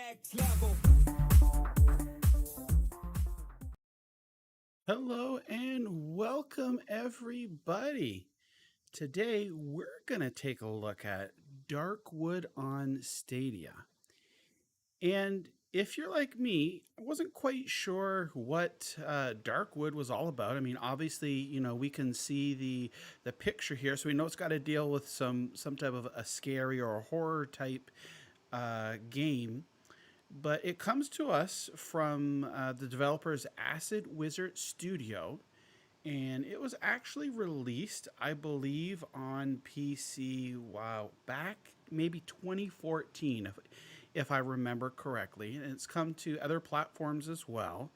next level. Hello and welcome everybody. Today we're going to take a look at Darkwood on Stadia. And if you're like me, I wasn't quite sure what Darkwood was all about. I mean, obviously, we can see the picture here, so we know it's got to deal with some type of a scary or a horror type game. But it comes to us from the developers Acid Wizard Studio, and it was actually released, I believe, on PC. Wow, back maybe 2014, if I remember correctly, and it's come to other platforms as well.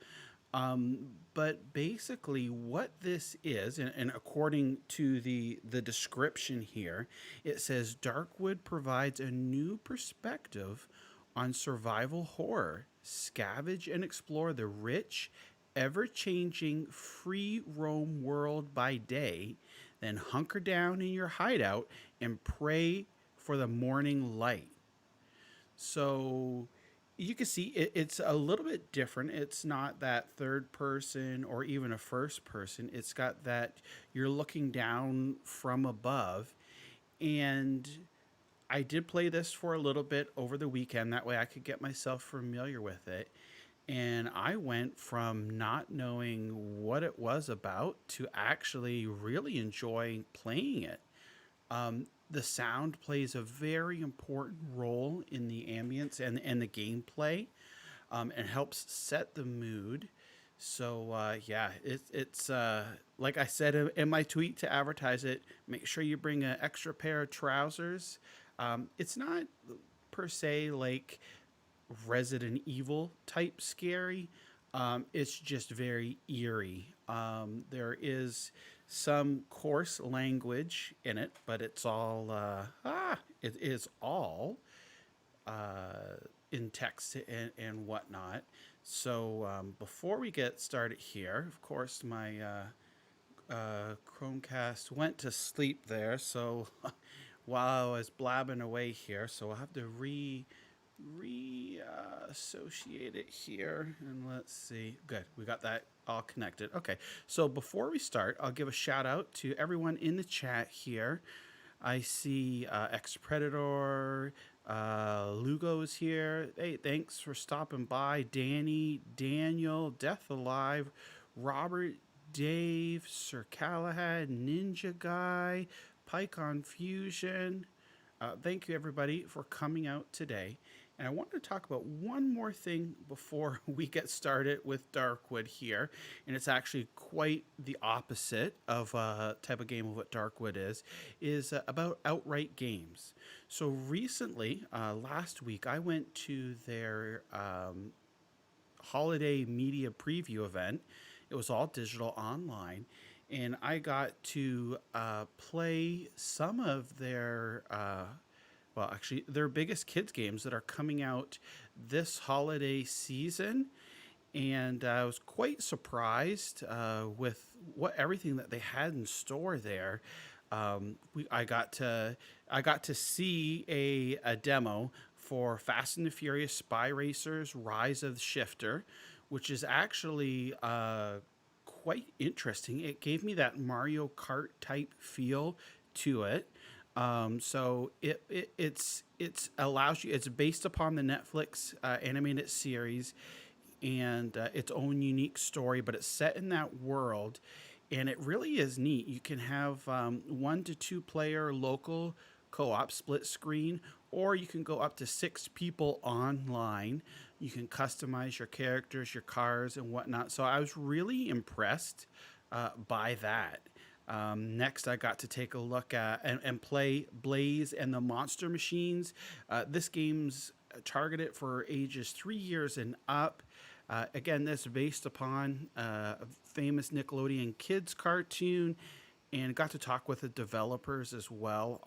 But basically, what this is, and according to the description here, it says Darkwood provides a new perspective on survival horror. Scavenge and explore the rich, ever changing, free roam world by day, then hunker down in your hideout and pray for the morning light. So you can see it's a little bit different. It's not that third person or even a first person. It's got that you're looking down from above. And I did play this for a little bit over the weekend. That way I could get myself familiar with it. And I went from not knowing what it was about to actually really enjoying playing it. The sound plays a very important role in the ambience and the gameplay, and helps set the mood. So yeah, it's like I said in my tweet to advertise it. Make sure you bring an extra pair of trousers. It's not per se like Resident Evil type scary. It's just very eerie. There is some coarse language in it, but it's all it is all in text and whatnot. So before we get started here, of course, my Chromecast went to sleep there. So while I was blabbing away here, so I'll have to associate it here, and let's see. Good, we got that all connected. Okay, so before we start, I'll give a shout out to everyone in the chat here. I see Ex Predator, Lugo is here. Hey, thanks for stopping by. Danny, Daniel, Death Alive, Robert, Dave, Sir Galahad, Ninja Guy, PyCon Fusion. Thank you everybody for coming out today. And I wanted to talk about one more thing before we get started with Darkwood here. And it's actually quite the opposite of a type of game of what Darkwood is about outright games. So recently, last week, I went to their holiday media preview event. It was all digital online. And I got to play some of their well, actually, their biggest kids games that are coming out this holiday season. And I was quite surprised with what everything that they had in store there. I got to see a demo for Fast and the Furious Spy Racers Rise of the Shifter, which is actually quite interesting. It gave me that Mario Kart type feel to it. So it's allows you. It's based upon the Netflix animated series and its own unique story, but it's set in that world, and it really is neat. You can have 1 to 2 player local co-op split screen, or you can go up to 6 people online. You can customize your characters, your cars, and whatnot. So I was really impressed by that. Next, I got to take a look at and play Blaze and the Monster Machines. This game's targeted for ages 3 years and up. Again, this is based upon a famous Nickelodeon kids cartoon, and got to talk with the developers as well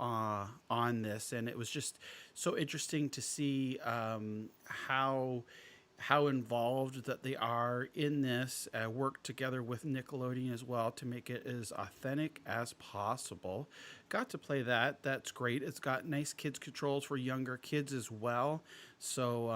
on this. And it was just so interesting to see how how involved that they are in this, work together with Nickelodeon as well to make it as authentic as possible. Got to play that. That's great. It's got nice kids controls for younger kids as well. So,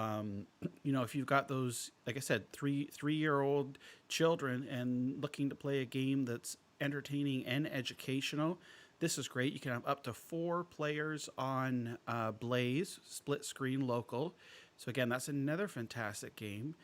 if you've got those, like I said, three-year-old children and looking to play a game that's entertaining and educational, this is great. You can have up to 4 players on Blaze, split screen local. So again, that's another fantastic game.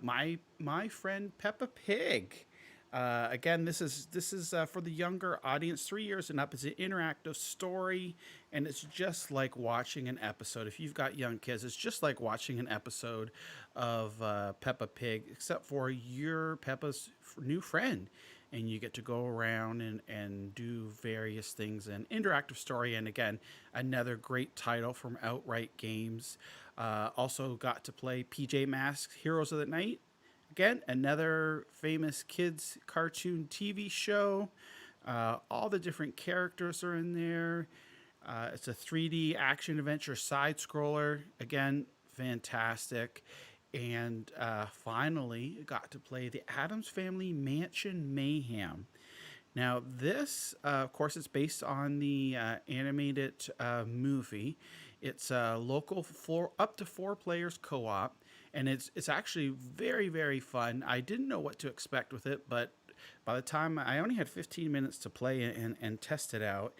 My friend Peppa Pig. Again, this is for the younger audience, 3 years and up. It's an interactive story, and it's just like watching an episode. If you've got young kids, it's just like watching an episode of Peppa Pig, except for you're Peppa's new friend, and you get to go around and do various things. An interactive story, and again, another great title from Outright Games. Also got to play PJ Masks Heroes of the Night. Again, another famous kids cartoon TV show. All the different characters are in there. It's a 3D action adventure side scroller. Again, fantastic. And finally, got to play the Addams Family Mansion Mayhem. Now, this, of course, it's based on the animated movie. It's a local up to 4 players co-op, and it's actually very, very fun. I didn't know what to expect with it, but by the time I only had 15 minutes to play and test it out,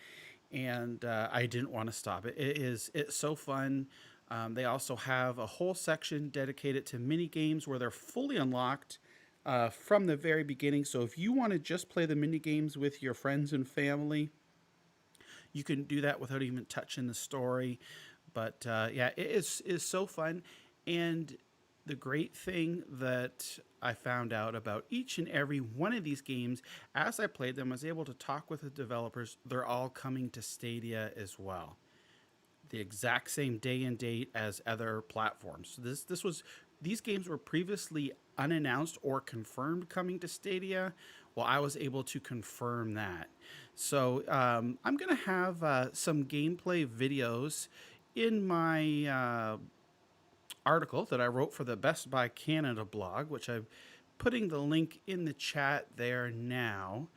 and I didn't want to stop it. It's so fun. They also have a whole section dedicated to mini games where they're fully unlocked from the very beginning. So if you want to just play the mini games with your friends and family, you can do that without even touching the story. But yeah, it is so fun. And the great thing that I found out about each and every one of these games as I played them, I was able to talk with the developers. They're all coming to Stadia as well. The exact same day and date as other platforms. So these games were previously unannounced or confirmed coming to Stadia. Well, I was able to confirm that. So I'm going to have some gameplay videos in my article that I wrote for the Best Buy Canada blog, which I'm putting the link in the chat there now.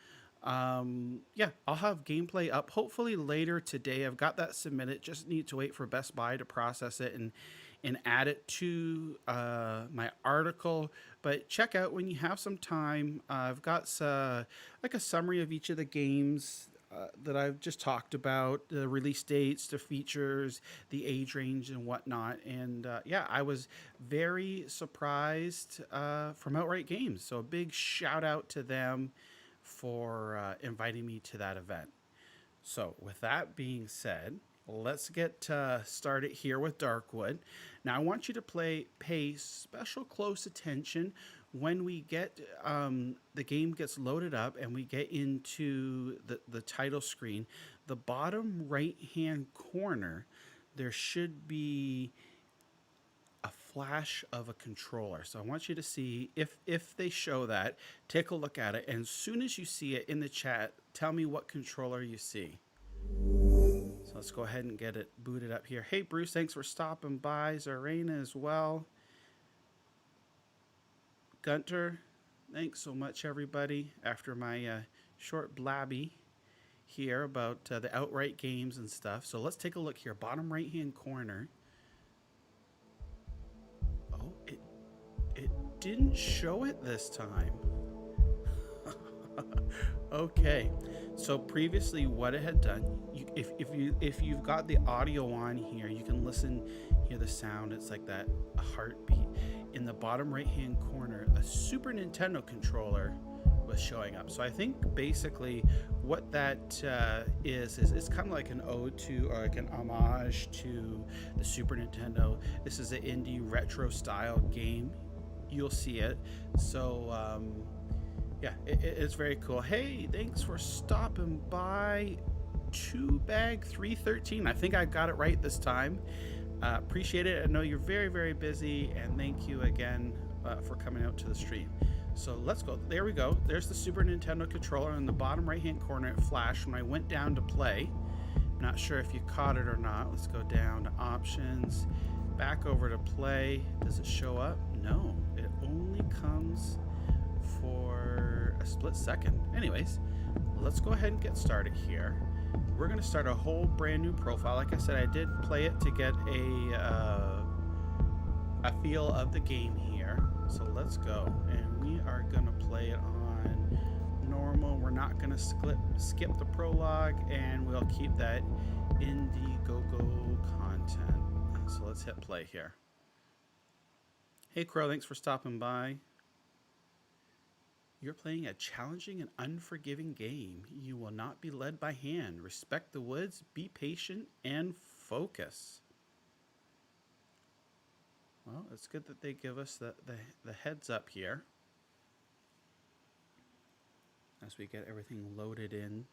Yeah, I'll have gameplay up hopefully later today. I've got that submitted. Just need to wait for Best Buy to process it and add it to my article. But check out when you have some time. I've got like a summary of each of the games that I've just talked about, the release dates, the features, the age range, and whatnot. And yeah, I was very surprised from Outright Games. So a big shout out to them for inviting me to that event. So with that being said, let's get started here with Darkwood. Now I want you to pay special close attention when we get the game gets loaded up and we get into the title screen. The bottom right hand corner, there should be a flash of a controller. So I want you to see if they show that, take a look at it, and as soon as you see it in the chat, tell me what controller you see. So let's go ahead and get it booted up here. Hey Bruce, thanks for stopping by. Zarena as well. Gunter, thanks so much everybody. After my short blabby here about the Outright Games and stuff. So let's take a look here. Bottom right hand corner. Oh, it didn't show it this time. Okay, so previously what it had done, if you've got the audio on here, you can hear the sound. It's like that heartbeat. In the bottom right hand corner, a Super Nintendo controller was showing up. So I think basically what that is it's kind of like an ode to, or like an homage to the Super Nintendo. This is an indie retro style game. You'll see it. So yeah, it's very cool. Hey, thanks for stopping by. 2bag313. I think I got it right this time. Appreciate it. I know you're very, very busy, and thank you again for coming out to the stream. So let's go. There we go. There's the Super Nintendo controller in the bottom right-hand corner. It flashed when I went down to play. Not sure if you caught it or not. Let's go down to options. back over to play. Does it show up? No, it only comes for a split second. Anyways, let's go ahead and get started here. We're going to start a whole brand new profile. Like I said, I did play it to get a feel of the game here. So let's go, and we are going to play it on normal. We're not going to skip the prologue, and we'll keep that Indiegogo content. So let's hit play here. Hey Crow, thanks for stopping by. You're playing a challenging and unforgiving game. You will not be led by hand. Respect the woods, be patient, and focus. Well, it's good that they give us the heads up here as we get everything loaded in.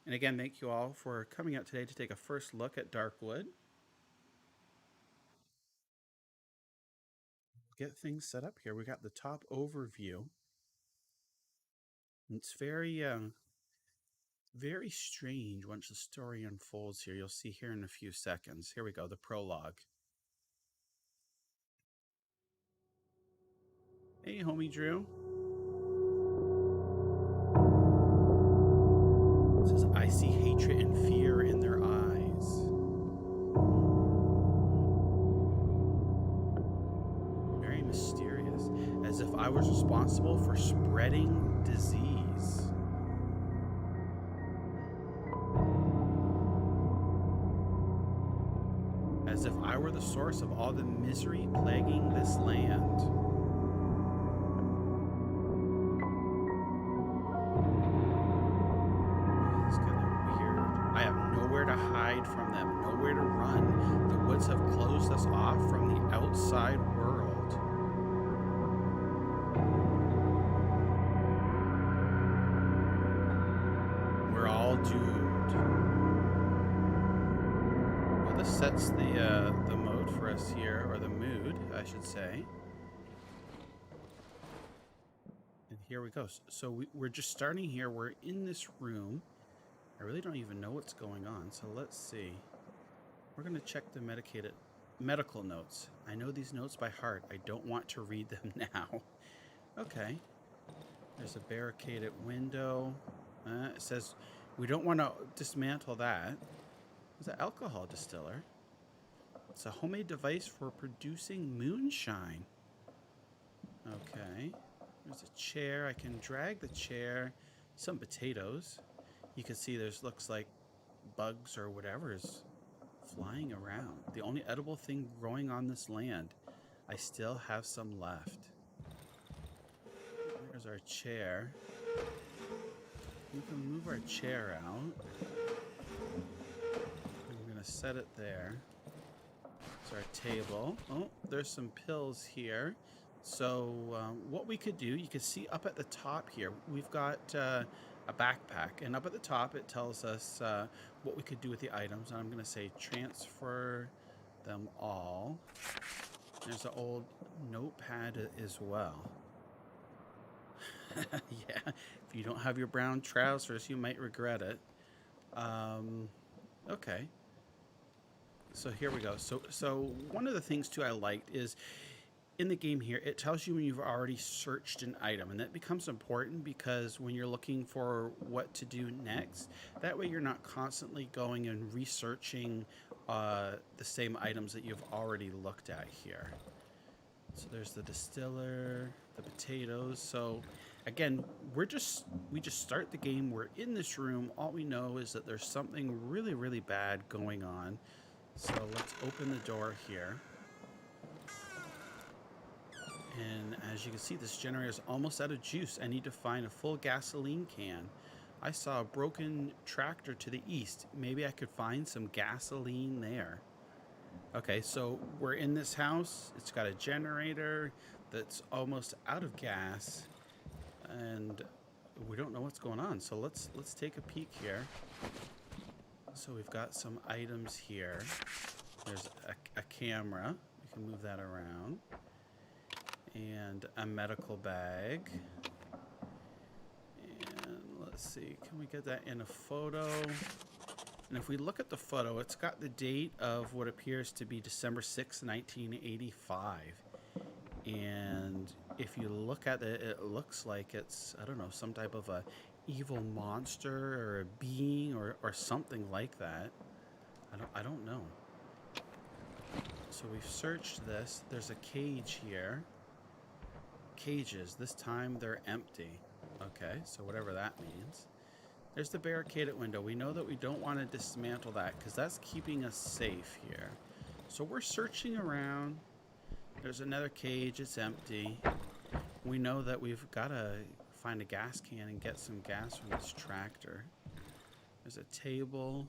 And again, thank you all for coming out today to take a first look at Darkwood. Get things set up here. We got the top overview. It's very very strange once the story unfolds here. You'll see here in a few seconds. Here we go, the prologue. Hey, homie Drew. It says, I see hatred and fear in their eyes. Very mysterious, as if I was responsible for spreading disease. As if I were the source of all the misery plaguing this land. It's kind of weird. I have nowhere to hide from them, nowhere to run. The woods have closed us off from the outside world. We're all doomed. This sets the mode for us here, or the mood, I should say. And here we go. So we're just starting here. We're in this room. I really don't even know what's going on. So let's see. We're going to check the medical notes. I know these notes by heart. I don't want to read them now. Okay. There's a barricaded window. It says we don't want to dismantle that. It's an alcohol distiller. It's a homemade device for producing moonshine. Okay. There's a chair. I can drag the chair. Some potatoes. You can see there's looks like bugs or whatever is flying around. The only edible thing growing on this land. I still have some left. There's our chair. We can move our chair out. Set it there. It's our table. Oh, there's some pills here. So what we could do, you can see up at the top here, we've got a backpack, and up at the top it tells us what we could do with the items. And I'm going to say transfer them all. There's an old notepad as well. Yeah, if you don't have your brown trousers, you might regret it. Okay. So here we go. So one of the things too I liked is in the game here, it tells you when you've already searched an item, and that becomes important because when you're looking for what to do next, that way you're not constantly going and researching the same items that you've already looked at here. So there's the distiller, the potatoes. So again, we just start the game. We're in this room. All we know is that there's something really, really bad going on. So let's open the door here. And as you can see, this generator is almost out of juice. I need to find a full gasoline can. I saw a broken tractor to the east. Maybe I could find some gasoline there. Okay, so we're in this house. It's got a generator that's almost out of gas. And we don't know what's going on. So let's take a peek here. So we've got some items here. There's a camera. We can move that around. And a medical bag. And let's see, can we get that in a photo? And if we look at the photo, it's got the date of what appears to be December 6th, 1985. And if you look at it, it looks like it's, I don't know, some type of a evil monster or a being or something like that. I don't know. So we've searched this. There's a cage here. Cages. This time they're empty. Okay, so whatever that means. There's the barricaded window. We know that we don't want to dismantle that because that's keeping us safe here. So we're searching around. There's another cage. It's empty. We know that we've got to find a gas can and get some gas from this tractor. There's a table.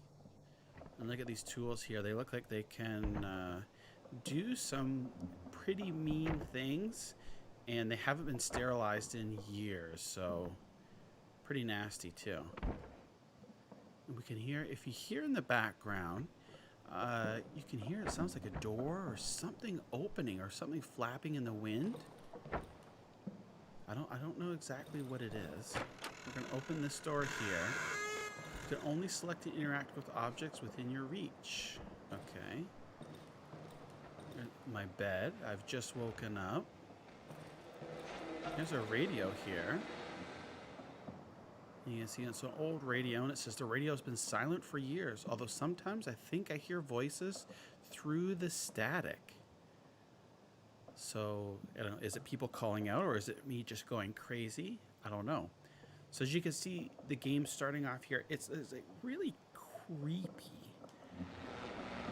And look at these tools here. They look like they can do some pretty mean things. And they haven't been sterilized in years. So pretty nasty too. And we can hear, if you hear in the background, you can hear it sounds like a door or something opening or something flapping in the wind. I don't know exactly what it is. We're going to open this door here. You can only select and interact with objects within your reach. Okay. My bed. I've just woken up. There's a radio here. You can see it's an old radio, and it says the radio's been silent for years, although sometimes I think I hear voices through the static. So, I don't know, is it people calling out, or is it me just going crazy? I don't know. So as you can see, the game starting off here, it's like really creepy.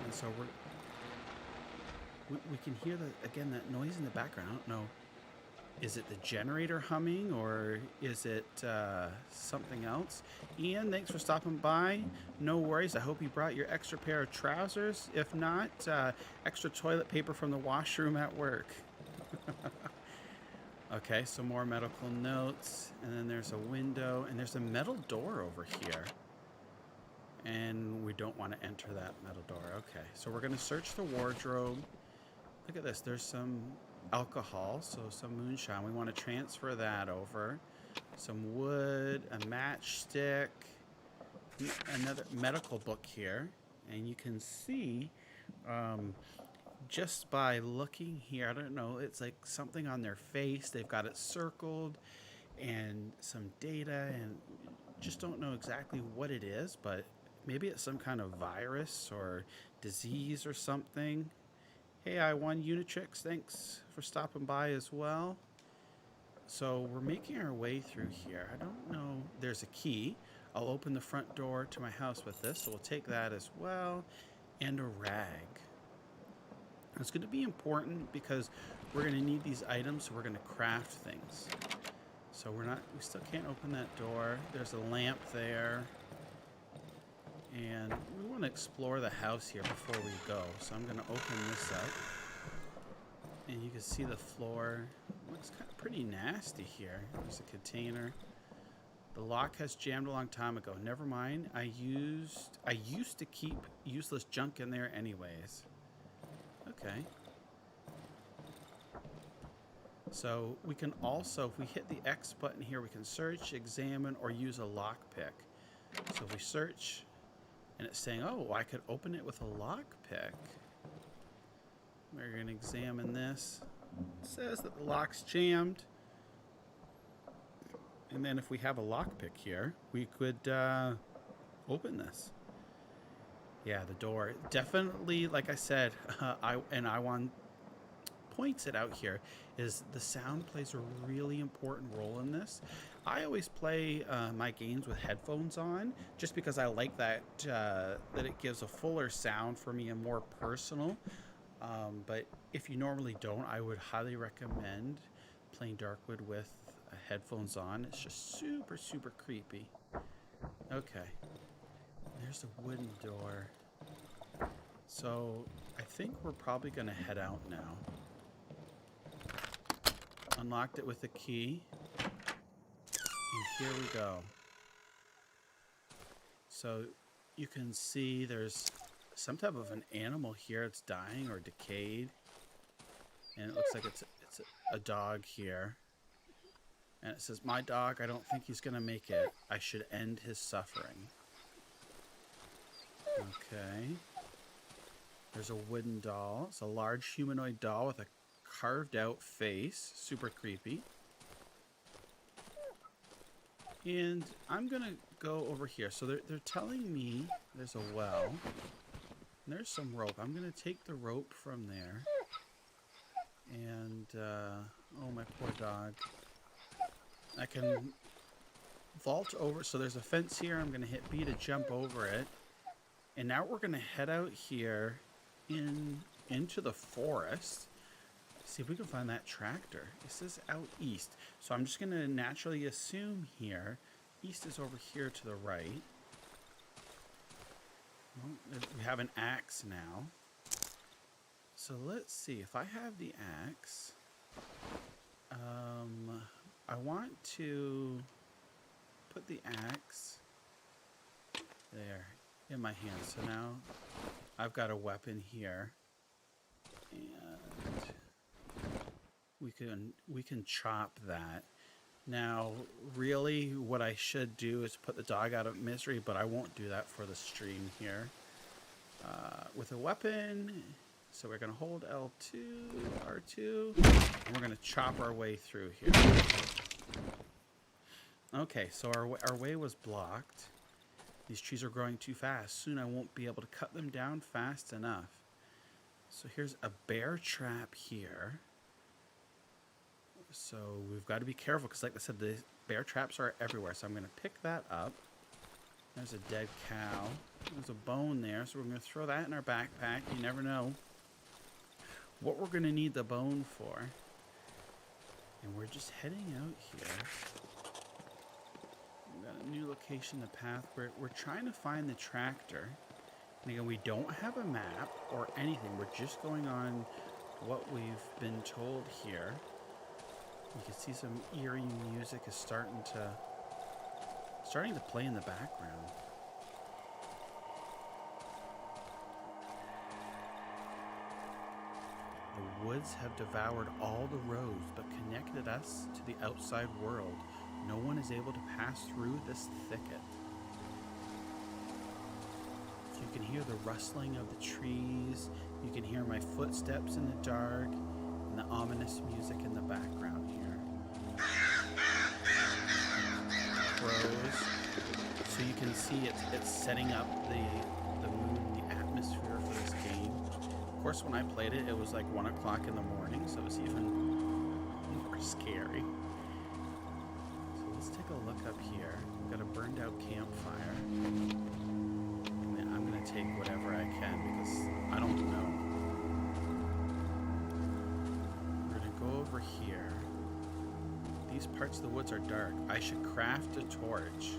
And so we can hear, again, that noise in the background. I don't know. Is it the generator humming, or is it something else? Ian, thanks for stopping by. No worries. I hope you brought your extra pair of trousers. If not, extra toilet paper from the washroom at work. Okay, so more medical notes. And then there's a window, and there's a metal door over here. And we don't want to enter that metal door. Okay, so we're going to search the wardrobe. Look at this. There's some alcohol, so some moonshine. We want to transfer that over. Some wood, a matchstick, another medical book here. And you can see just by looking here, I don't know, it's like something on their face. They've got it circled and some data, and just don't know exactly what it is, but maybe it's some kind of virus or disease or something. Hey, I1 Unitrix, thanks for stopping by as well. So we're making our way through here. I don't know. There's a key. I'll open the front door to my house with this, so we'll take that as well. And a rag. It's going to be important because we're going to need these items, so we're going to craft things. So we still can't open that door. There's a lamp there. And we want to explore the house here before we go. So I'm going to open this up. And you can see the floor. Looks kind of pretty nasty here. There's a container. The lock has jammed a long time ago. Never mind. I used to keep useless junk in there anyways. Okay. So we can also, if we hit the X button here, we can search, examine, or use a lockpick. So if we search, and it's saying, oh, I could open it with a lockpick. We're going to examine this. It says that the lock's jammed. And then if we have a lockpick here, we could open this. Yeah, the door. Definitely, like I said, I1 points it out here, is the sound plays a really important role in this. I always play my games with headphones on, just because I like that that it gives a fuller sound for me and more personal. But if you normally don't, I would highly recommend playing Darkwood with headphones on. It's just super, super creepy. Okay. There's a wooden door. So I think we're probably going to head out now. Unlocked it with a key. And here we go. So you can see there's some type of an animal here. It's dying or decayed. And it looks like it's a dog here. And it says, my dog, I don't think he's going to make it. I should end his suffering. Okay. There's a wooden doll. It's a large humanoid doll with a carved out face. Super creepy. And I'm going to go over here. So they're telling me there's a well. And there's some rope. I'm going to take the rope from there. And, oh, my poor dog. I can vault over. So there's a fence here. I'm going to hit B to jump over it. And now we're going to head out here into the forest. See if we can find that tractor. It says out east. So I'm just going to naturally assume here. East is over here to the right. Well, we have an axe now. So let's see. If I have the axe, I want to put the axe there in my hand. So now I've got a weapon here. And we can chop that. Now, really, what I should do is put the dog out of misery, but I won't do that for the stream here. With a weapon, so we're going to hold L2, R2, and we're going to chop our way through here. Okay, so our way was blocked. These trees are growing too fast. Soon I won't be able to cut them down fast enough. So here's a bear trap here. So we've got to be careful because, like I said, the bear traps are everywhere. So I'm going to pick that up. There's a dead cow. There's a bone there. So we're going to throw that in our backpack. You never know what we're going to need the bone for. And we're just heading out here. We've got a new location, the path. We're trying to find the tractor. And again, we don't have a map or anything. We're just going on what we've been told here. You can see some eerie music is starting to play in the background. The woods have devoured all the roads, but connected us to the outside world. No one is able to pass through this thicket. So you can hear the rustling of the trees. You can hear my footsteps in the dark, and the ominous music in the background here. Crows. So you can see it's setting up the mood and the atmosphere for this game. Of course, when I played it, it was like 1 o'clock in the morning, so it was even more scary. So let's take a look up here. We've got a burned out campfire. And then I'm going to take whatever I can because I don't know. We're going to go over here. These parts of the woods are dark. I should craft a torch.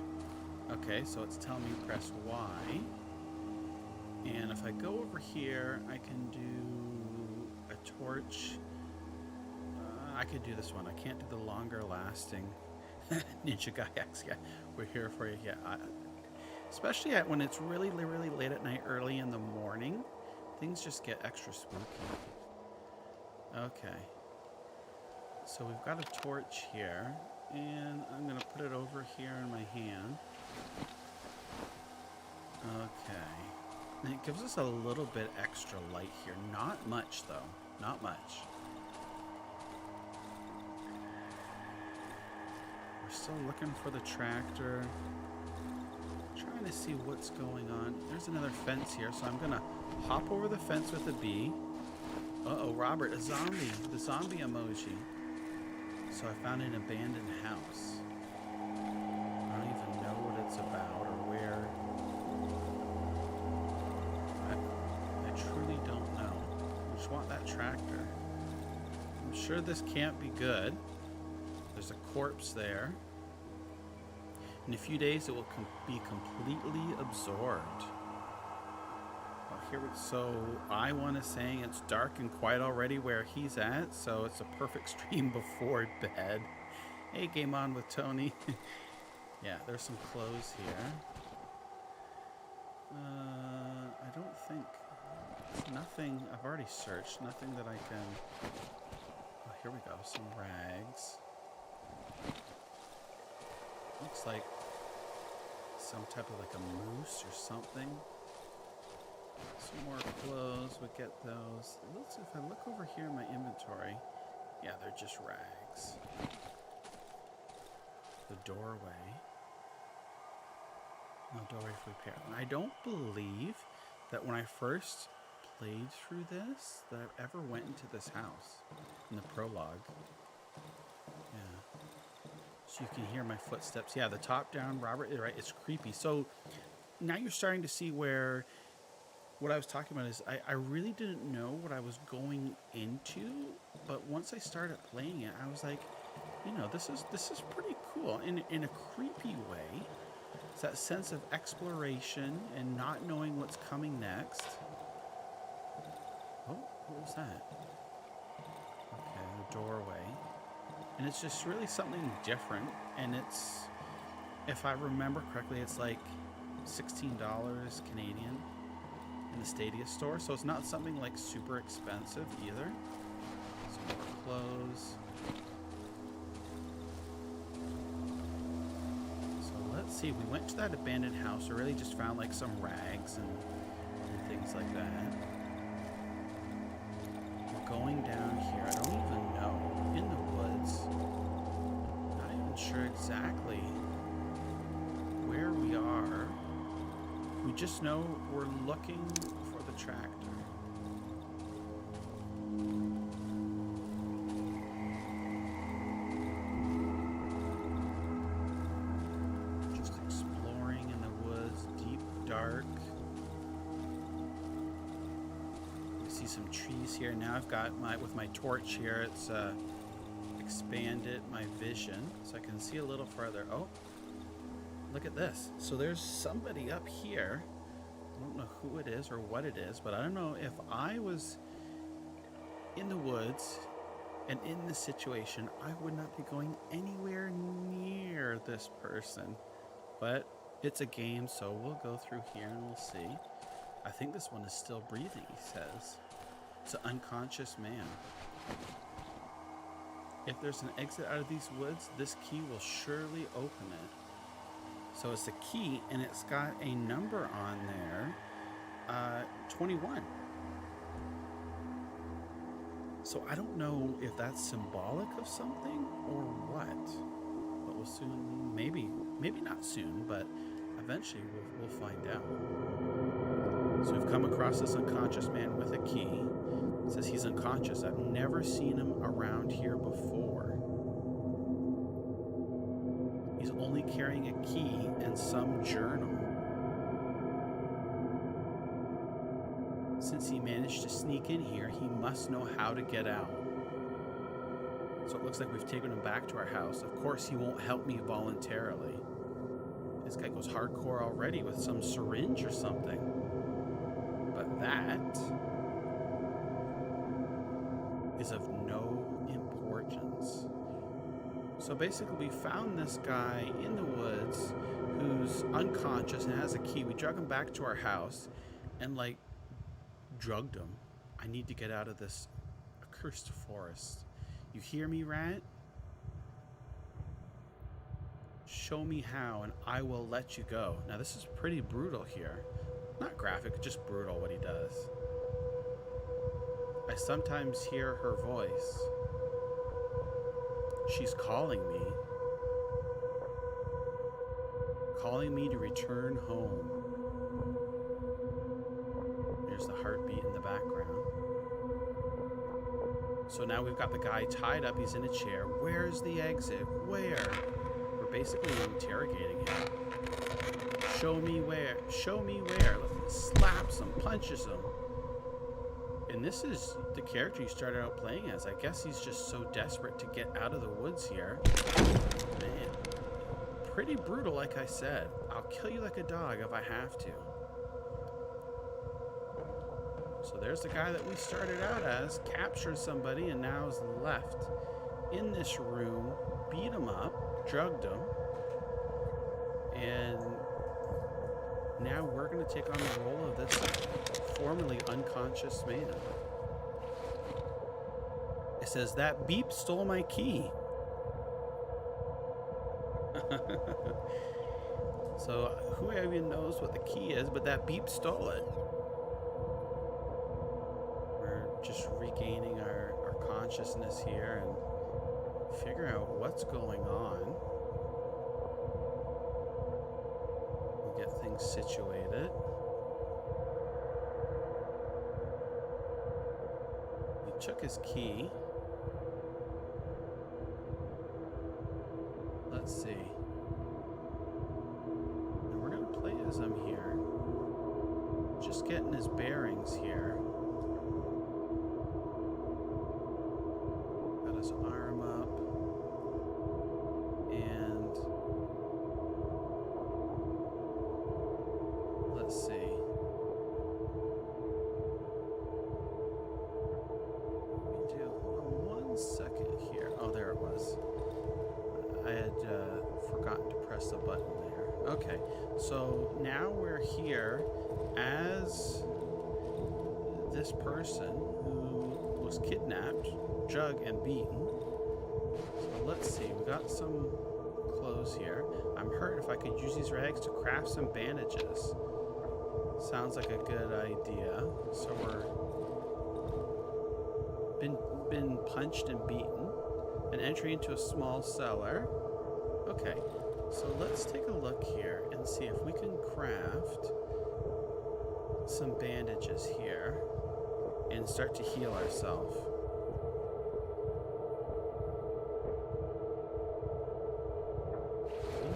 Okay, so it's telling me press Y. And if I go over here, I can do a torch. I could do this one. I can't do the longer lasting. Ninja Guy X, yeah. We're here for you, yeah. Especially when it's really, really late at night, early in the morning. Things just get extra spooky. Okay. So we've got a torch here, and I'm going to put it over here in my hand. Okay. And it gives us a little bit extra light here. Not much, though. Not much. We're still looking for the tractor. Trying to see what's going on. There's another fence here, so I'm going to hop over the fence with a B. Uh-oh, Robert, a zombie. The zombie emoji. So I found an abandoned house. I don't even know what it's about or where. I truly don't know. I just want that tractor. I'm sure this can't be good. There's a corpse there. In a few days, it will be completely absorbed. So I want to say it's dark and quiet already where he's at, so it's a perfect stream before bed. Hey, Game On with Tony. Yeah, there's some clothes here. I don't think... It's nothing... I've already searched. Nothing that I can... Oh, here we go. Some rags. Looks like some type of like a moose or something. Some more clothes, we get those. Let's, if I look over here in my inventory, yeah, they're just rags. The doorway. No doorway for repair. And I don't believe that when I first played through this, that I've ever went into this house in the prologue. Yeah. So you can hear my footsteps. Yeah, the top down, Robert, right? It's creepy. So now you're starting to see where what I was talking about is I really didn't know what I was going into, but once I started playing it, I was like, you know, this is pretty cool in a creepy way. It's that sense of exploration and not knowing what's coming next. Oh, what was that? Okay, the doorway. And it's just really something different. And it's, if I remember correctly, it's like $16 Canadian in the Stadia store. So it's not something like super expensive either. Some more clothes. So let's see. We went to that abandoned house. We really just found like some rags and things like that. Going down here, I don't even know, in the woods, not even sure exactly where we are. We just know we're looking for the tractor. Just exploring in the woods, deep, dark. See some trees here. Now I've got with my torch here, it's expanded my vision so I can see a little further. Oh, look at this. So there's somebody up here. I don't know who it is or what it is, but I don't know if I was in the woods and in this situation, I would not be going anywhere near this person. But it's a game, so we'll go through here and we'll see. I think this one is still breathing, he says. It's an unconscious man. If there's an exit out of these woods, this key will surely open it. So it's a key, and it's got a number on there, 21. So I don't know if that's symbolic of something or what. But we'll soon, maybe not soon, but eventually we'll find out. So we've come across this unconscious man with a key. It says he's unconscious. I've never seen him around here before. He's only carrying a key and some journal. Since he managed to sneak in here, he must know how to get out. So it looks like we've taken him back to our house. Of course, he won't help me voluntarily. This guy goes hardcore already with some syringe or something. But that is of no importance. So basically we found this guy in the woods who's unconscious and has a key. We drug him back to our house and like drugged him. I need to get out of this accursed forest. You hear me, rat? Show me how and I will let you go. Now this is pretty brutal here. Not graphic, just brutal what he does. I sometimes hear her voice. She's calling me to return home. There's the heartbeat in the background. So now we've got the guy tied up, he's in a chair. Where's the exit? Where? We're basically interrogating him. Show me where. Show me where. Slaps him, punches him. And this is the character you started out playing as. I guess he's just so desperate to get out of the woods here. Man, pretty brutal, like I said. I'll kill you like a dog if I have to. So there's the guy that we started out as, captured somebody, and now is left in this room, beat him up, drugged him, and now we're going to take on the role of this formerly unconscious man. It says, that beep stole my key. So who even knows what the key is, but that beep stole it. regaining our consciousness here and figure out what's going on. We get things situated. He took his key. Let's see. And we're going to play as him here. Just getting his bearings here. Got his arm up. And let's see. What do we do? Hold on 1 second here. Oh, there it was. I had forgotten to press the button there. Okay, so now we're here as this person who was kidnapped, drugged, and beaten. So let's see, we got some clothes here. I'm hurt. If I could use these rags to craft some bandages. Sounds like a good idea. So we're been punched and beaten. An entry into a small cellar. Okay, so let's take a look here and see if we can craft some bandages here and start to heal ourselves.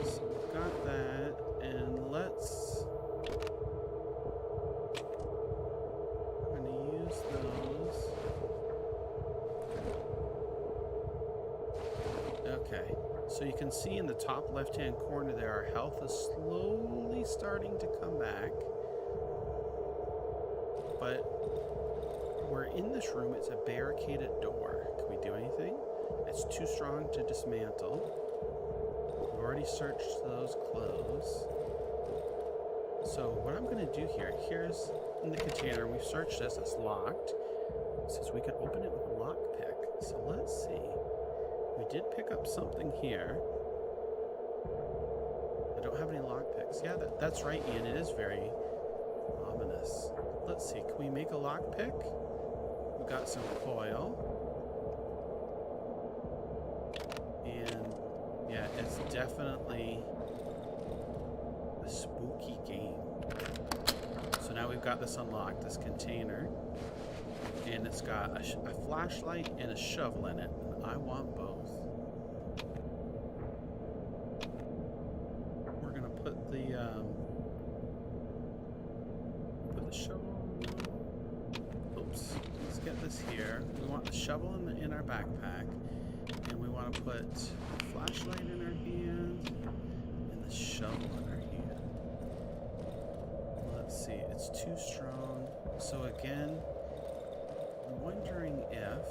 So we've got that, and let's... I'm going to use those. Okay, so you can see in the top left-hand corner there, our health is slowly starting to come back. But we're in this room. It's a barricaded door. Can we do anything? It's too strong to dismantle. We've already searched those clothes. So what I'm going to do here, here's in the container, we've searched this, it's locked. It says we can open it with a lockpick. So let's see. We did pick up something here. I don't have any lockpicks. Yeah, that's right, Ian. It is very ominous. Let's see. Can we make a lockpick? We've got some coil. And yeah, it's definitely a spooky game. So now we've got this unlocked, this container. And it's got a flashlight and a shovel in it. I want both. We're gonna put the shovel. Oops. Let's get this here. We want the shovel in our backpack, and we want to put the flashlight in our hand and the shovel in our hand. Let's see. It's too strong. So again, I'm wondering if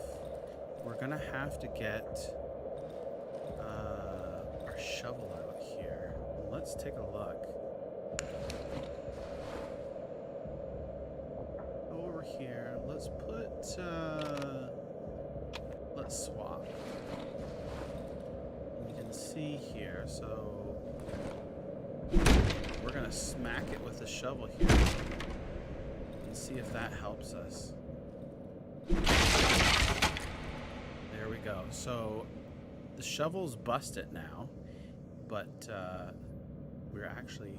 we're gonna have to get our shovel out here. Let's take a look. Go over here. Let's put let's swap. You can see here, so we're gonna smack it with the shovel here and see if that helps us. There we go. So the shovel's busted now, but we're actually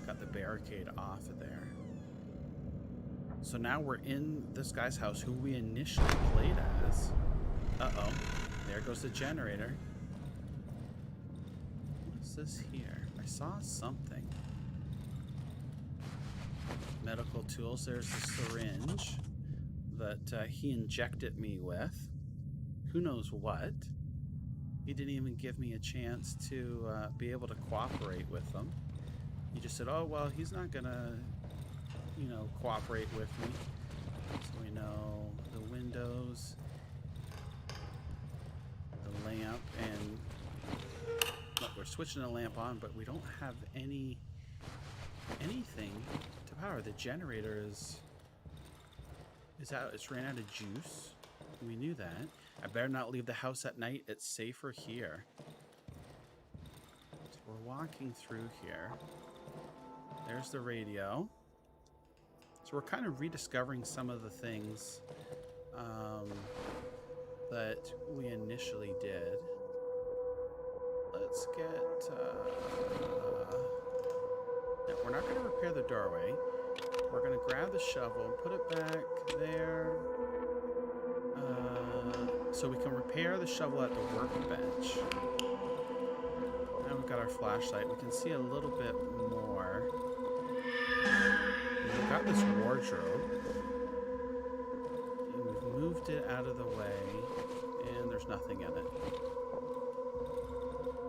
got the barricade off of there. So now we're in this guy's house who we initially played as. Uh-oh. There goes the generator. What's this here? I saw something. Medical tools. There's the syringe that he injected me with. Who knows what? He didn't even give me a chance to be able to cooperate with them. He just said, oh, well, he's not gonna, you know, cooperate with me. So we know the windows, the lamp, and look, we're switching the lamp on, but we don't have anything to power. The generator is out. It's ran out of juice. We knew that. I better not leave the house at night. It's safer here. So we're walking through here. There's the radio. So we're kind of rediscovering some of the things that we initially did. Let's get... no, we're not going to repair the doorway. We're going to grab the shovel and put it back there. So we can repair the shovel at the workbench. Now we've got our flashlight. We can see a little bit more. We've got this wardrobe. And we've moved it out of the way. And there's nothing in it.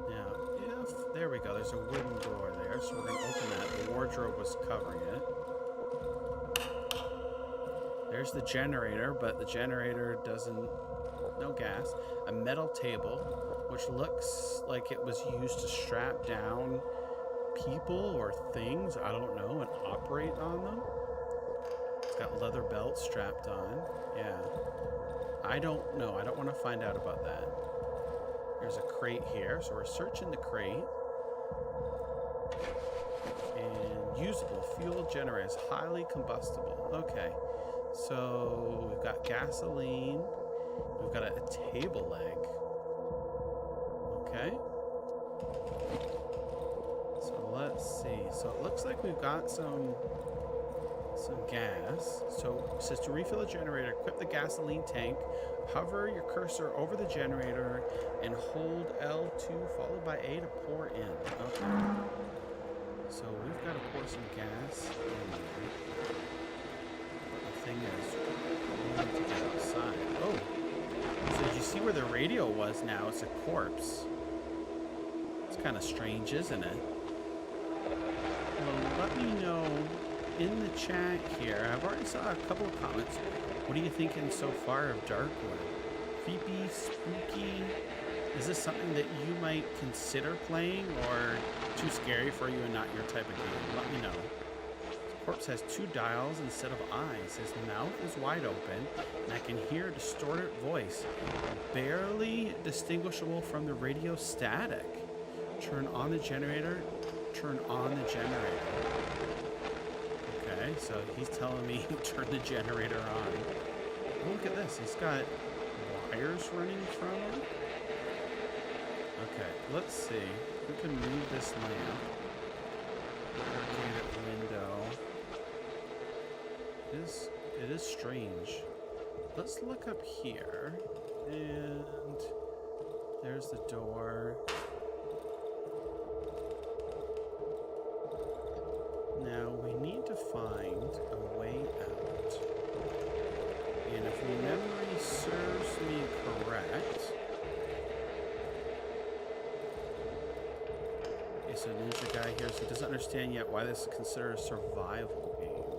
Now, there we go. There's a wooden door there. So we're going to open that. The wardrobe was covering it. There's the generator, but the generator doesn't... No gas. A metal table, which looks like it was used to strap down people or things, I don't know, and operate on them. It's got leather belts strapped on. Yeah. I don't know. I don't want to find out about that. There's a crate here, so we're searching the crate. And usable fuel generator is highly combustible. Okay. So we've got gasoline. We've got a table leg. Okay. So let's see. So it looks like we've got some gas. So it says to refill the generator, equip the gasoline tank, hover your cursor over the generator, and hold L2 followed by A to pour in. Okay. So we've got to pour some gas in there. But the thing is, we need to get outside. Oh! So did you see where the radio was now? It's a corpse. It's kind of strange, isn't it? Well, let me know in the chat here. I've already saw a couple of comments. What are you thinking so far of Darkwood? Creepy, spooky? Is this something that you might consider playing, or too scary for you and not your type of game? Let me know. The corpse has 2 dials instead of eyes. His mouth is wide open, and I can hear a distorted voice, barely distinguishable from the radio static. Turn on the generator. Turn on the generator. Okay, so he's telling me to turn the generator on. Oh, look at this. He's got wires running from him. Okay, let's see. We can move this lamp. Barricaded window. It is strange. Let's look up here. And there's the door. Now we need to find a way out. And if memory serves me correct... Okay, so ninja guy here, so he doesn't understand yet why this is considered a survival game.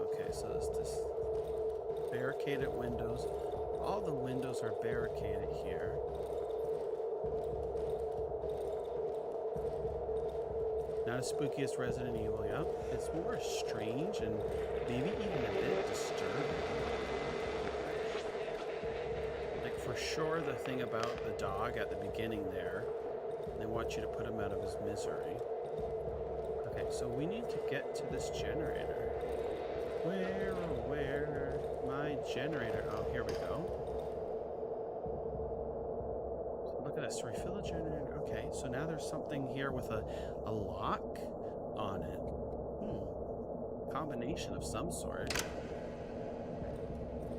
Okay, so there's this barricaded windows. All the windows are barricaded here. Not as spooky as Resident Evil, yeah. It's more strange and maybe even a bit disturbing. Like for sure the thing about the dog at the beginning there, they want you to put him out of his misery. Okay, so we need to get to this generator. Where, my generator? Oh, here we go. So look at this, refill the generator. Okay, so now there's something here with a lock on it. Combination of some sort.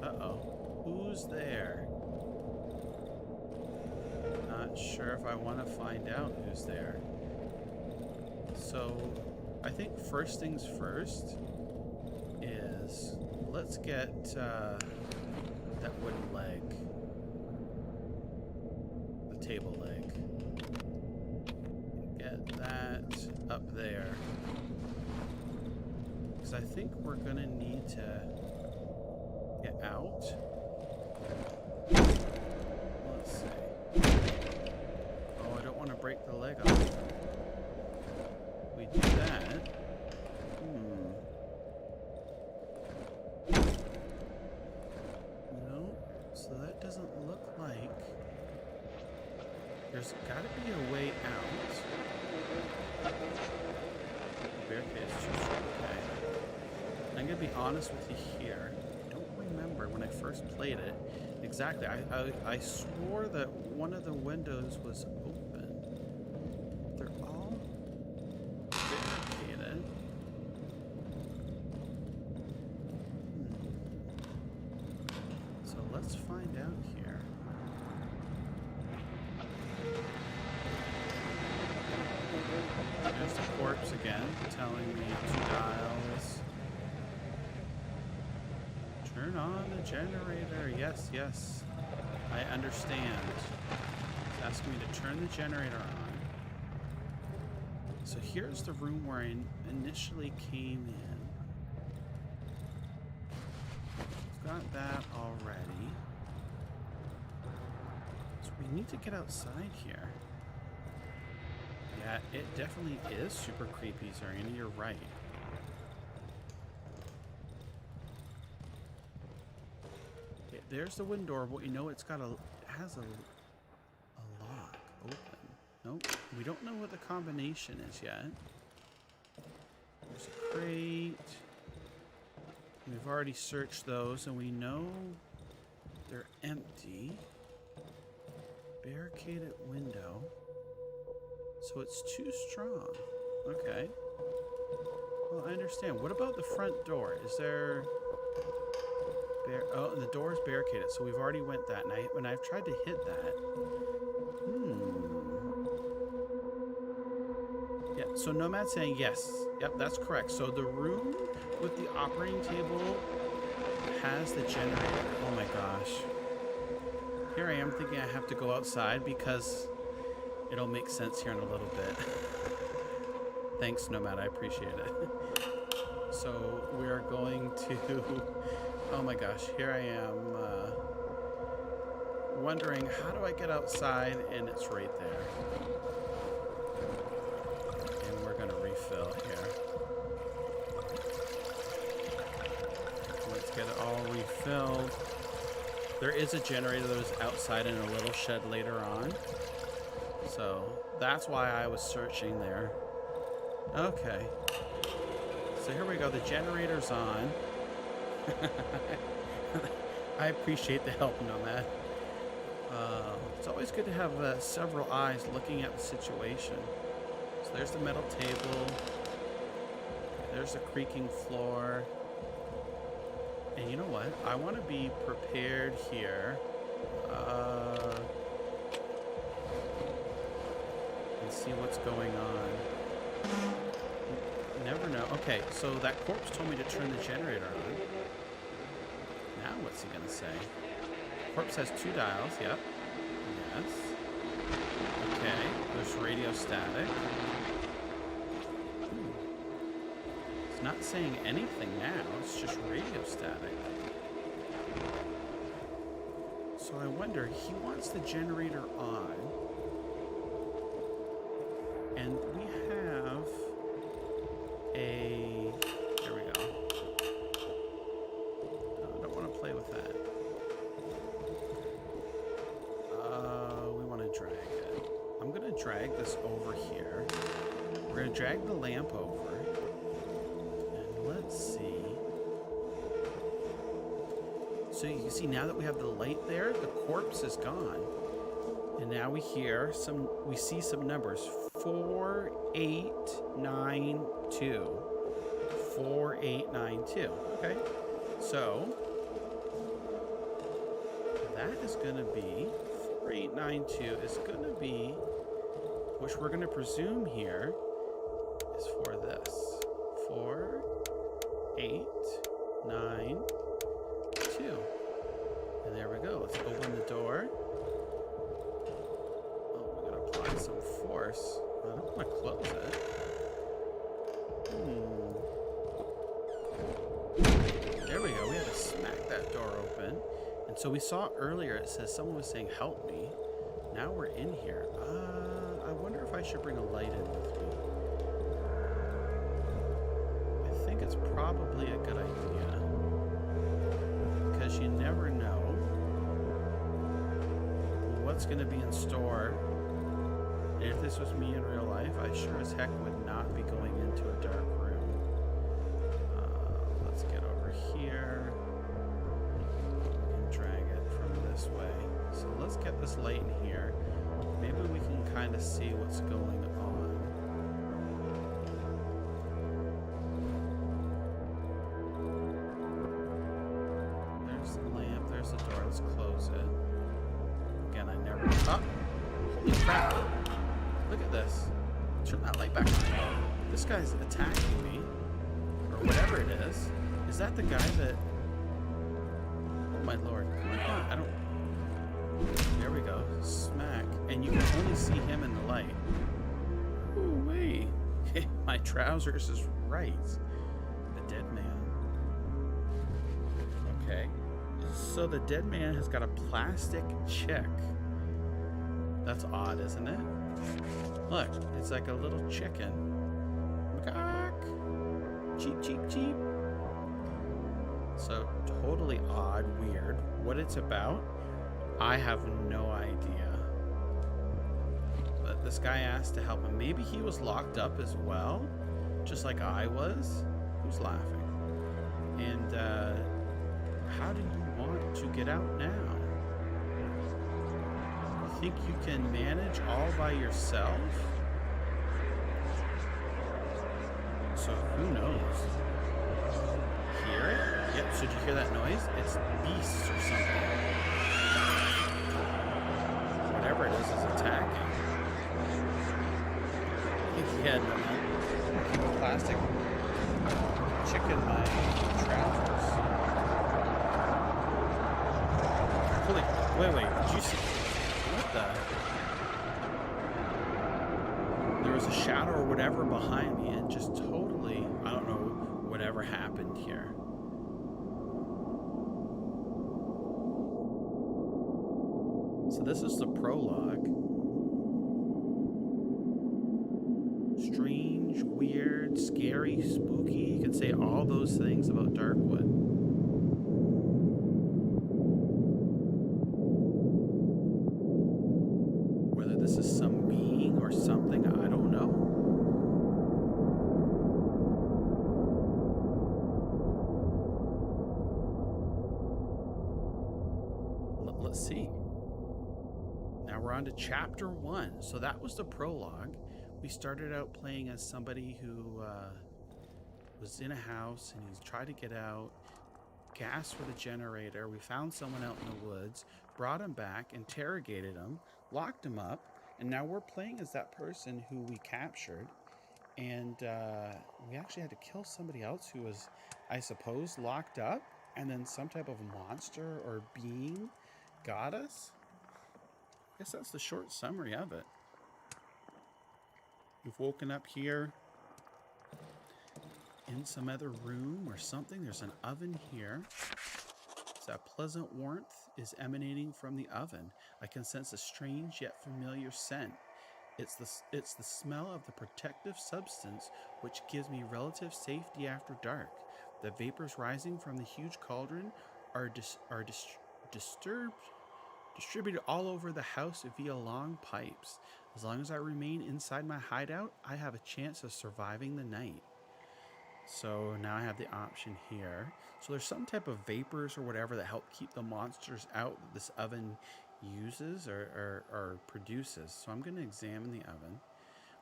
Uh-oh. Who's there? Not sure if I want to find out who's there. So, I think first things first is let's get that wooden leg. The table leg. Get that up there. Because I think we're going to need to get out. Let's see. Oh, I don't want to break the leg off. We do that. No, so that doesn't look like... There's got to be a way out. Barricade is too short. Okay. I I'm gonna be honest with you here. I don't remember when I first played it exactly. I swore that one of the windows was open. They're all barricaded. So let's find out here. There's the corpse again, telling me 2 dials. Turn on the generator. Yes, yes. I understand. It's asking me to turn the generator on. So here's the room where I initially came in. We've got that already. So we need to get outside here. Yeah, it definitely is super creepy, Zarian. You're right. Okay, there's the window door, but you know it has a lock open. Nope. We don't know what the combination is yet. There's a crate. We've already searched those, and we know they're empty. Barricaded window. So it's too strong. Okay. Well, I understand. What about the front door? Is there... Oh, and the door is barricaded, so we've already went that night. When I've tried to hit that... Yeah, so Nomad's saying yes. Yep, that's correct. So the room with the operating table has the generator. Oh my gosh. Here I am thinking I have to go outside because... It'll make sense here in a little bit. Thanks, Nomad. I appreciate it. So we are going to... Oh my gosh. Here I am wondering, how do I get outside? And it's right there. And we're going to refill here. Let's get it all refilled. There is a generator that was outside in a little shed later on. So that's why I was searching there. Okay. So here we go. The generator's on. I appreciate the help, Nomad. It's always good to have several eyes looking at the situation. So there's the metal table. There's the creaking floor. And you know what? I want to be prepared here. See what's going on. You never know. Okay, so that corpse told me to turn the generator on. Now what's he gonna say? Corpse has 2 dials. Yep. Yes. Okay. There's radio static. It's not saying anything now. It's just radio static. So I wonder, he wants the generator on. And we have a... There we go. No, I don't want to play with that. We want to drag it. I'm going to drag this over here. We're going to drag the lamp over. And let's see. So you can see now that we have the light there, the corpse is gone. And now we see some numbers. 4892. 4892. Okay. So that is going to be 4892 is going to be, which we're going to presume here is for this. 4892. And there we go. Let's open the door. Apply some force. I don't want to close it. There we go. We had to smack that door open. And so we saw earlier, it says someone was saying, help me. Now we're in here. I wonder if I should bring a light in with me. I think it's probably a good idea. Because you never know what's going to be in store. If this was me in real life, I sure as heck would not be going into a dark room. Let's get over here. And drag it from this way. So let's get this light in here. Maybe we can kind of see what's going on. There's the lamp. There's the door. Let's close it. Again, I never... Oh! Holy crap! Look at this. Turn that light back on. This guy's attacking me. Or whatever it is. Is that the guy that... Oh my lord. I don't... There we go. Smack. And you can only see him in the light. Ooh, wait. My trousers is right. The dead man. Okay. So the dead man has got a plastic chick. That's odd, isn't it? Look, it's like a little chicken. Macaque. Cheep, cheep, cheep. So totally odd, weird. What it's about, I have no idea. But this guy asked to help him. Maybe he was locked up as well, just like I was. Who's laughing? And how do you want to get out now? You think you can manage all by yourself? So who knows? Hear it? Yep, so did you hear that noise? It's beasts or something. Whatever it is attacking. Yeah, no, keep a plastic chick in my trousers. Holy, wait, did you see? What the? There was a shadow or whatever behind me and just totally, I don't know, whatever happened here. So this is the prologue. Strange, weird, scary, spooky. You can say all those things about Darkwood. Whether this is some being or something, I don't know. Let's see. Now we're on to chapter 1. So that was the prologue. We started out playing as somebody who was in a house and he's tried to get out, gas for the generator. We found someone out in the woods, brought him back, interrogated him, locked him up, and now we're playing as that person who we captured. And we actually had to kill somebody else who was, I suppose, locked up, and then some type of monster or being got us. I guess that's the short summary of it. We've woken up here in some other room or something. There's an oven here. So that pleasant warmth is emanating from the oven. I can sense a strange yet familiar scent. It's the smell of the protective substance which gives me relative safety after dark. The vapors rising from the huge cauldron are distributed all over the house via long pipes. As long as I remain inside my hideout, I have a chance of surviving the night. So now I have the option here. So there's some type of vapors or whatever that help keep the monsters out that this oven uses or produces. So I'm going to examine the oven.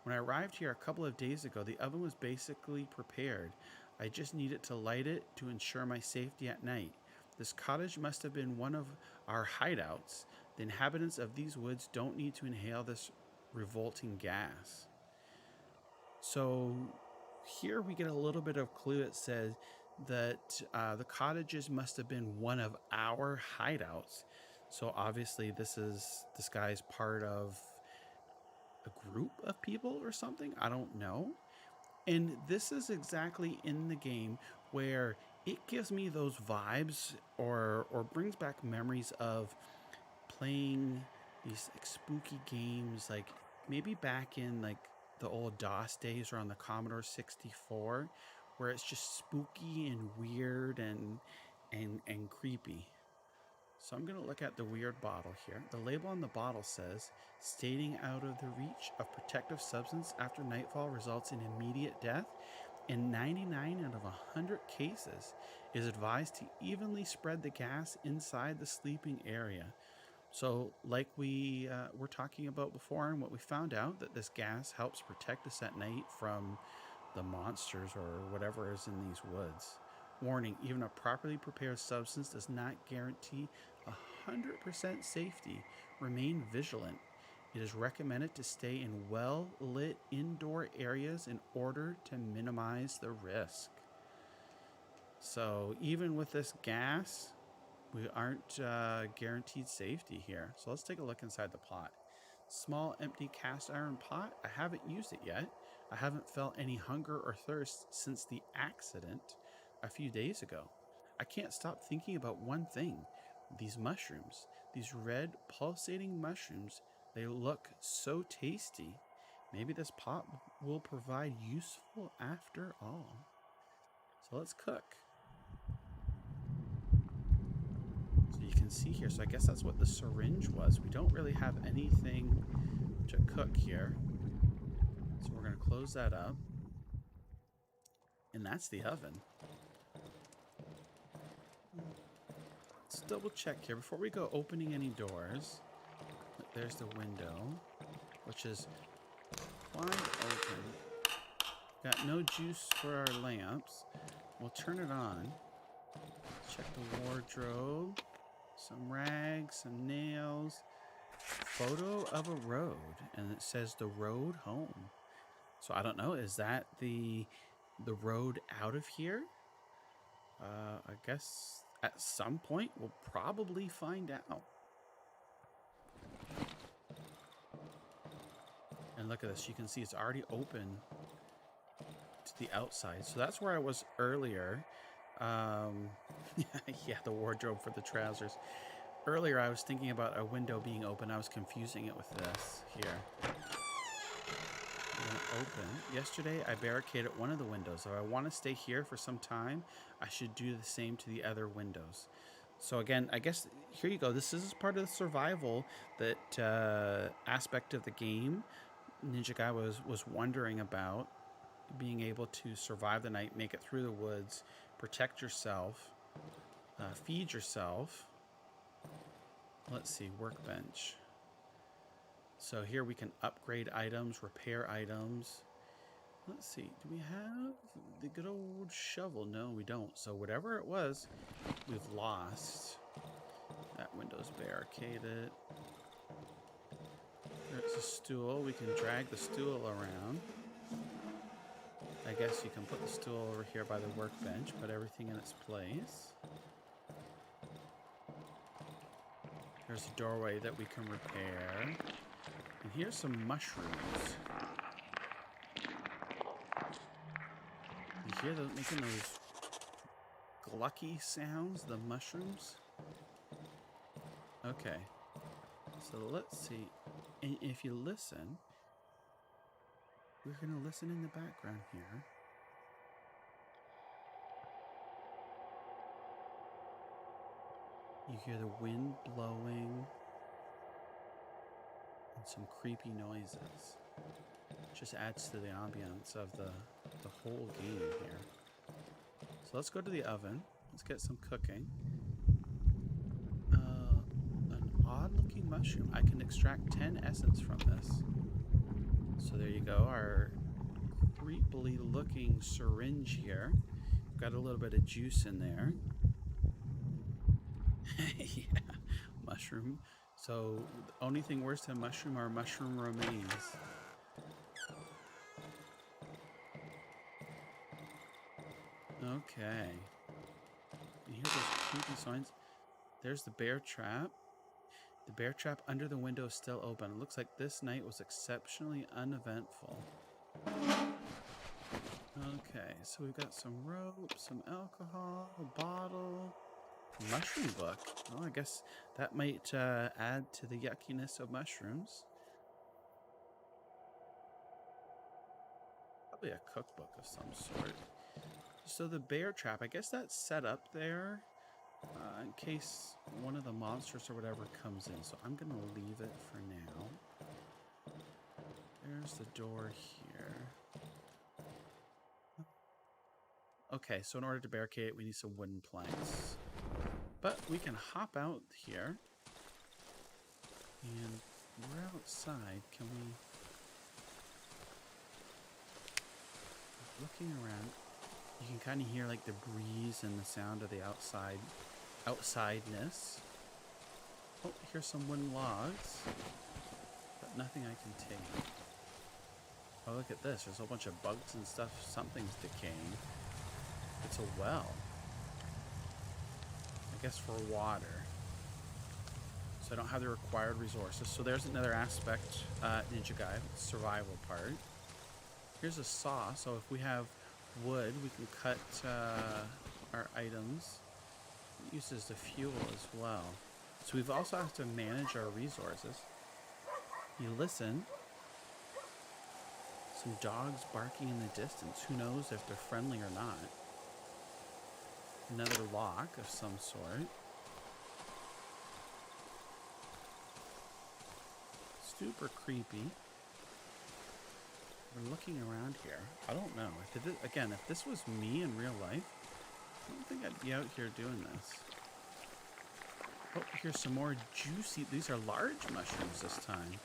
When I arrived here a couple of days ago, the oven was basically prepared. I just needed to light it to ensure my safety at night. This cottage must have been one of our hideouts. The inhabitants of these woods don't need to inhale this revolting gas. So here we get a little bit of clue. It says that the cottages must have been one of our hideouts. So obviously this guy's part of a group of people or something. I don't know. And this is exactly in the game where it gives me those vibes or brings back memories of playing these like spooky games, like maybe back in like the old DOS days or on the Commodore 64, where it's just spooky and weird and creepy. So I'm going to look at the weird bottle here. The label on the bottle says, "Staying out of the reach of protective substance after nightfall results in immediate death. In 99 out of 100 cases, it is advised to evenly spread the gas inside the sleeping area. So like we were talking about before, and what we found out, that this gas helps protect us at night from the monsters or whatever is in these woods. Warning, even a properly prepared substance does not guarantee 100% safety. Remain vigilant. It is recommended to stay in well-lit indoor areas in order to minimize the risk. So even with this gas, we aren't guaranteed safety here. So let's take a look inside the pot. Small empty cast iron pot. I haven't used it yet. I haven't felt any hunger or thirst since the accident a few days ago. I can't stop thinking about one thing. These mushrooms, these red pulsating mushrooms, they look so tasty. Maybe this pot will provide useful after all. So let's cook. So you can see here, so I guess that's what the syringe was. We don't really have anything to cook here. So we're going to close that up. And that's the oven. Let's double check here before we go opening any doors. Look, there's the window, which is wide open. Got no juice for our lamps. We'll turn it on. Check the wardrobe. Some rags, some nails. Photo of a road, and it says the road home. So I don't know, is that the road out of here? I guess at some point we'll probably find out. And look at this, you can see it's already open to the outside. So that's where I was earlier. Yeah, the wardrobe for the trousers. Earlier I was thinking about a window being open. I was confusing it with this here. Open. Yesterday I barricaded one of the windows. If I want to stay here for some time, I should do the same to the other windows. So again, I guess here you go. This is part of the survival that aspect of the game. Ninja Guy was wondering about, being able to survive the night, make it through the woods, protect yourself, feed yourself. Let's see, workbench. So here we can upgrade items, repair items. Let's see, do we have the good old shovel? No, we don't. So whatever it was, we've lost. That window's barricaded. There's a stool. We can drag the stool around. I guess you can put the stool over here by the workbench, put everything in its place. There's a doorway that we can repair. And here's some mushrooms. You hear those making those glucky sounds, the mushrooms? Okay. So let's see. And if you listen, we're going to listen in the background here. You hear the wind blowing and some creepy noises. Just adds to the ambience of the whole game here. So let's go to the oven. Let's get some cooking. An odd looking mushroom. I can extract 10 essence from this. So there you go. Our creepily looking syringe here. Got a little bit of juice in there. Yeah, mushroom. So the only thing worse than mushroom are mushroom remains. Okay. You hear those creepy signs? There's the bear trap. The bear trap under the window is still open. It looks like this night was exceptionally uneventful. Okay, so we've got some rope, some alcohol, a bottle, a mushroom book. Well, I guess that might add to the yuckiness of mushrooms. Probably a cookbook of some sort. So the bear trap, I guess that's set up there in case one of the monsters or whatever comes in. So I'm going to leave it for now. There's the door here. Okay, so in order to barricade it, we need some wooden planks. But we can hop out here. And we're outside. Can we... Looking around, you can kind of hear like the breeze and the sound of the outsideness. Oh, here's some wooden logs, but nothing I can take. Oh, look at this. There's a whole bunch of bugs and stuff. Something's decaying. It's a well. I guess for water. So I don't have the required resources. So there's another aspect, Ninja Guy, survival part. Here's a saw. So if we have wood, we can cut our items. It uses the fuel as well. So we've also have to manage our resources. You listen. Some dogs barking in the distance. Who knows if they're friendly or not. Another lock of some sort. Super creepy. We're looking around here. I don't know. Again, if this was me in real life, I don't think I'd be out here doing this. Oh, here's some more juicy... These are large mushrooms this time.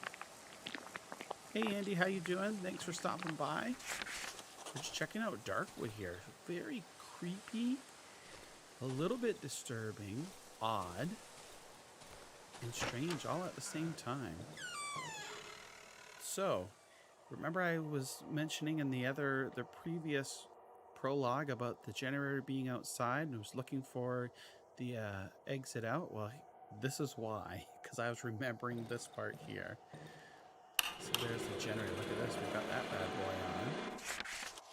Hey, Andy, how you doing? Thanks for stopping by. We're just checking out Darkwood here. Very creepy. A little bit disturbing. Odd. And strange all at the same time. So... Remember I was mentioning in the previous prologue about the generator being outside and was looking for the exit out? Well, this is why, because I was remembering this part here. So there's the generator. Look at this. We've got that bad boy on.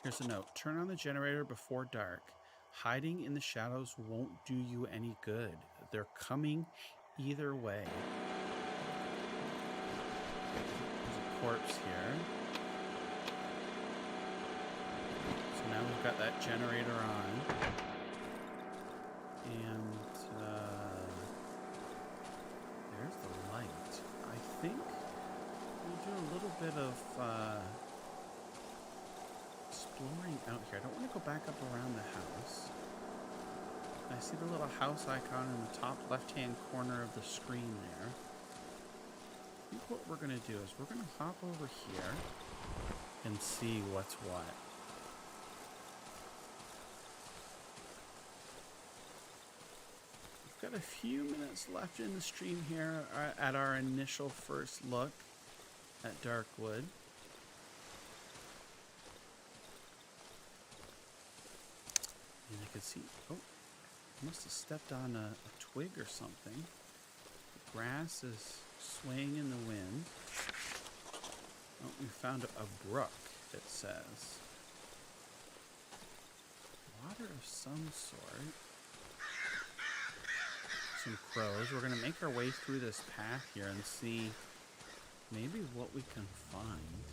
Here's a note. Turn on the generator before dark. Hiding in the shadows won't do you any good. They're coming either way. There's a corpse here. Now we've got that generator on, and there's the light. I think we'll do a little bit of exploring out here. I don't want to go back up around the house. I see the little house icon in the top left-hand corner of the screen there. I think what we're going to do is we're going to hop over here and see what's what. Got a few minutes left in the stream here at our initial first look at Darkwood. And I can see, oh, I must have stepped on a twig or something. The grass is swaying in the wind. Oh, we found a brook, it says. Water of some sort. Some crows. We're going to make our way through this path here and see maybe what we can find.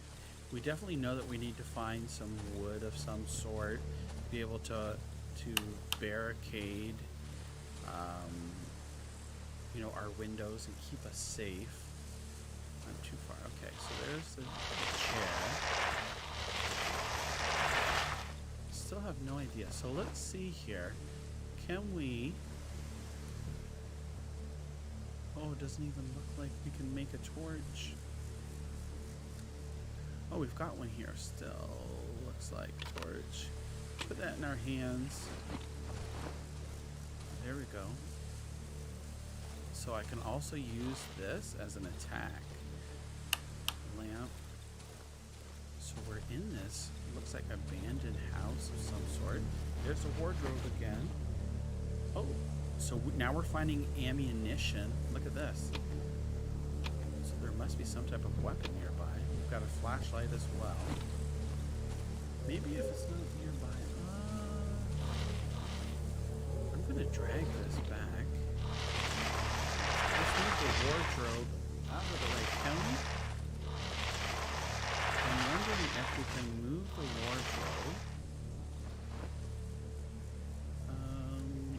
We definitely know that we need to find some wood of some sort, be able to barricade you know, our windows and keep us safe. Not too far. Okay, so there's the chair. Still have no idea. So let's see here. Can we... Oh, it doesn't even look like we can make a torch. Oh, we've got one here still. Looks like a torch. Put that in our hands. There we go. So I can also use this as an attack. Lamp. So we're in this, looks like abandoned house of some sort. There's a wardrobe again. Oh. So now we're finding ammunition. Look at this. So there must be some type of weapon nearby. We've got a flashlight as well. Maybe if it's not nearby. I'm going to drag this back. Let's move the wardrobe out of the right county. I'm wondering if we can move the wardrobe.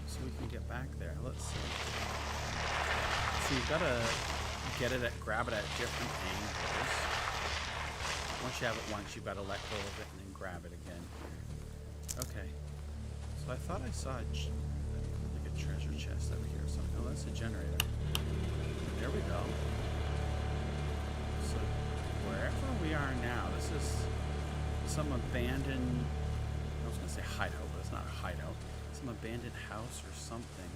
So we can get back there. Let's see. So you've got to grab it at different angles. Once you have it once, you've got to let go of it and then grab it again. Okay. So I thought I saw like a treasure chest over here or something. Oh, that's a generator. There we go. So wherever we are now, this is some abandoned, I was going to say hideout, but it's not a hideout. Some abandoned house or something.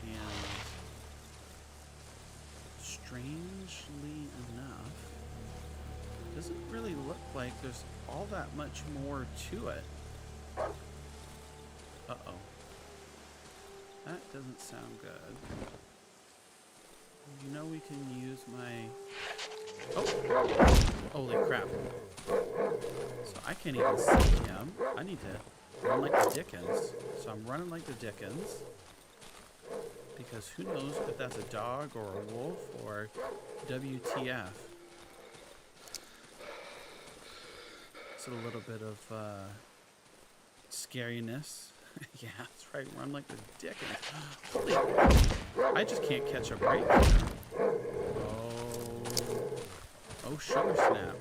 And strangely enough, it doesn't really look like there's all that much more to it. Uh-oh. That doesn't sound good. You know we can use my... Oh! Holy crap. So I can't even see him. I need to run like the Dickens. So I'm running like the Dickens. Because who knows if that's a dog or a wolf or WTF. It's a little bit of scariness. Yeah, that's right. Run like the Dickens. Holy, I just can't catch a break. Oh, sugar snap.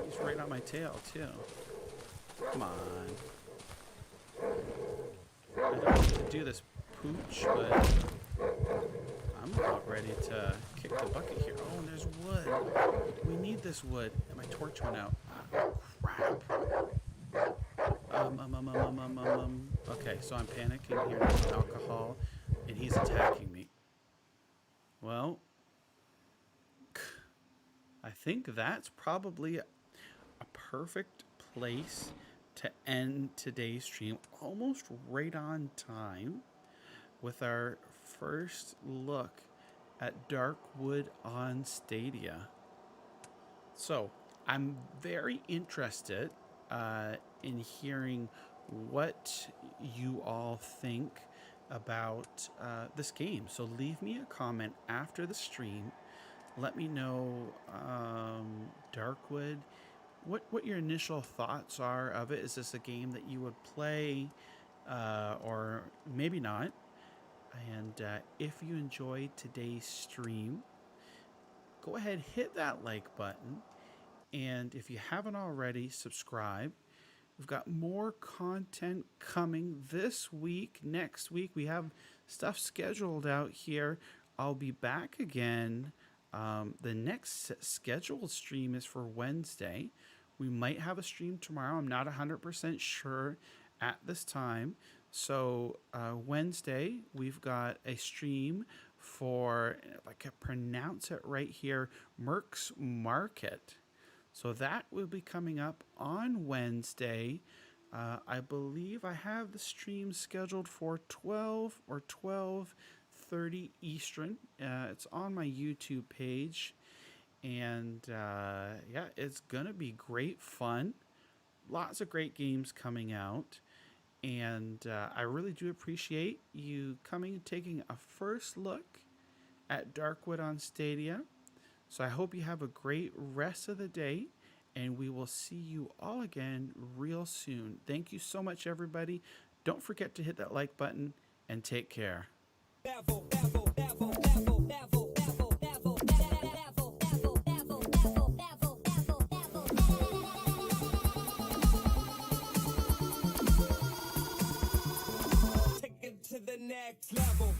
He's right on my tail, too. Come on. I don't have to do this pooch, but I'm about ready to kick the bucket here. Oh, and there's wood. We need this wood. And my torch went out. Oh, crap. Okay, so I'm panicking here with alcohol, and he's attacking me. Well, I think that's probably a perfect place to end today's stream, almost right on time, with our first look at Darkwood on Stadia. So, I'm very interested in hearing what you all think about this game. So leave me a comment after the stream. Let me know, Darkwood, what your initial thoughts are of it. Is this a game that you would play, or maybe not? And if you enjoyed today's stream, go ahead, hit that like button. And if you haven't already, subscribe. We've got more content coming this week. Next week, we have stuff scheduled out here. I'll be back again. The next scheduled stream is for Wednesday. We might have a stream tomorrow. I'm not 100% sure at this time. So Wednesday, we've got a stream for, if I can pronounce it right here, Merck's Market. So that will be coming up on Wednesday. I believe I have the stream scheduled for 12 or 12:30 Eastern. It's on my YouTube page. And yeah, it's going to be great fun. Lots of great games coming out. And I really do appreciate you coming and taking a first look at Darkwood on Stadia. So I hope you have a great rest of the day, and we will see you all again real soon. Thank you so much, everybody. Don't forget to hit that like button, and take care. Take it to the next level.